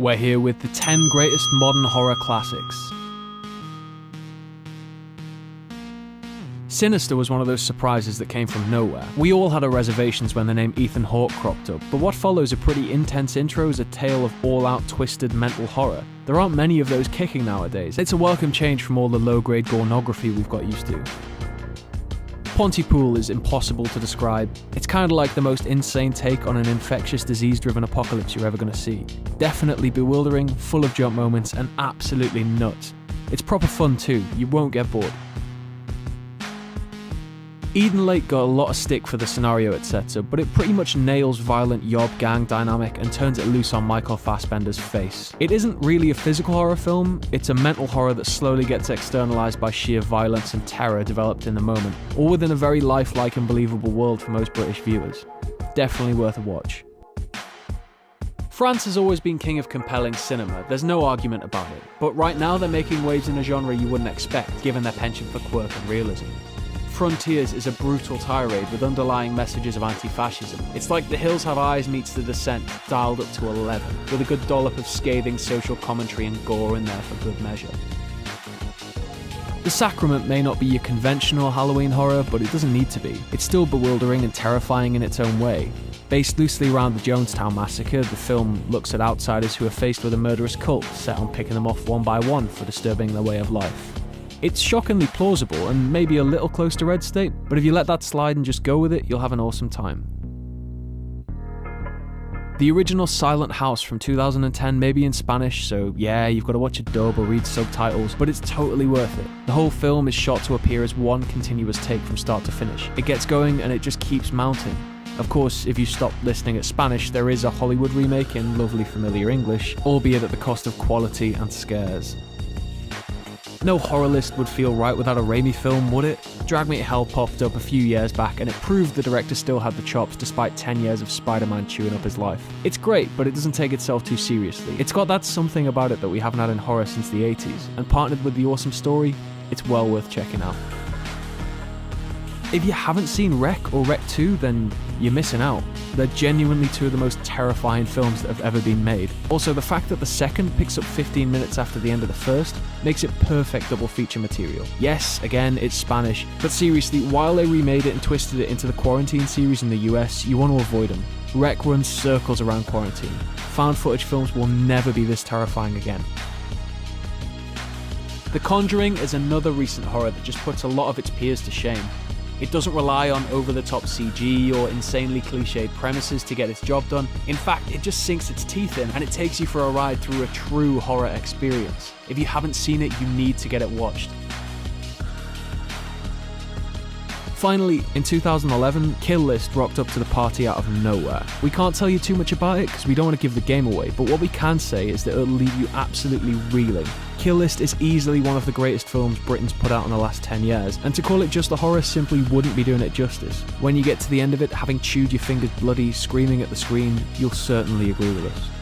We're here with the 10 greatest modern horror classics. Sinister was one of those surprises that came from nowhere. We all had our reservations when the name Ethan Hawke cropped up, but what follows a pretty intense intro is a tale of all-out twisted mental horror. There aren't many of those kicking nowadays. It's a welcome change from all the low-grade gornography we've got used to. Pontypool is impossible to describe. It's kind of like the most insane take on an infectious disease-driven apocalypse you're ever going to see. Definitely bewildering, full of jump moments, and absolutely nuts. It's proper fun too, you won't get bored. Eden Lake got a lot of stick for the scenario it sets up, but it pretty much nails violent yob gang dynamic and turns it loose on Michael Fassbender's face. It isn't really a physical horror film, it's a mental horror that slowly gets externalized by sheer violence and terror developed in the moment, all within a very lifelike and believable world for most British viewers. Definitely worth a watch. France has always been king of compelling cinema, there's no argument about it, but right now they're making waves in a genre you wouldn't expect, given their penchant for quirk and realism. Frontiers is a brutal tirade with underlying messages of anti-fascism. It's like The Hills Have Eyes meets The Descent, dialed up to 11, with a good dollop of scathing social commentary and gore in there for good measure. The Sacrament may not be your conventional Halloween horror, but it doesn't need to be. It's still bewildering and terrifying in its own way. Based loosely around the Jonestown massacre, the film looks at outsiders who are faced with a murderous cult set on picking them off one by one for disturbing their way of life. It's shockingly plausible and maybe a little close to Red State, but if you let that slide and just go with it, you'll have an awesome time. The original Silent House from 2010 may be in Spanish, so yeah, you've got to watch a dub or read subtitles, but it's totally worth it. The whole film is shot to appear as one continuous take from start to finish. It gets going and it just keeps mounting. Of course, if you stop listening at Spanish, there is a Hollywood remake in lovely familiar English, albeit at the cost of quality and scares. No horror list would feel right without a Raimi film, would it? Drag Me to Hell popped up a few years back and it proved the director still had the chops despite 10 years of Spider-Man chewing up his life. It's great, but it doesn't take itself too seriously. It's got that something about it that we haven't had in horror since the 80s, and partnered with the awesome story, it's well worth checking out. If you haven't seen Wreck or Wreck 2, then you're missing out. They're genuinely two of the most terrifying films that have ever been made. Also, the fact that the second picks up 15 minutes after the end of the first makes it perfect double feature material. Yes, again, it's Spanish, but seriously, while they remade it and twisted it into the Quarantine series in the US, you want to avoid them. Wreck runs circles around Quarantine. Found footage films will never be this terrifying again. The Conjuring is another recent horror that just puts a lot of its peers to shame. It doesn't rely on over-the-top CG or insanely cliched premises to get its job done. In fact, it just sinks its teeth in and it takes you for a ride through a true horror experience. If you haven't seen it, you need to get it watched. Finally, in 2011, Kill List rocked up to the party out of nowhere. We can't tell you too much about it because we don't want to give the game away, but what we can say is that it'll leave you absolutely reeling. Kill List is easily one of the greatest films Britain's put out in the last 10 years, and to call it just a horror simply wouldn't be doing it justice. When you get to the end of it, having chewed your fingers bloody, screaming at the screen, you'll certainly agree with us.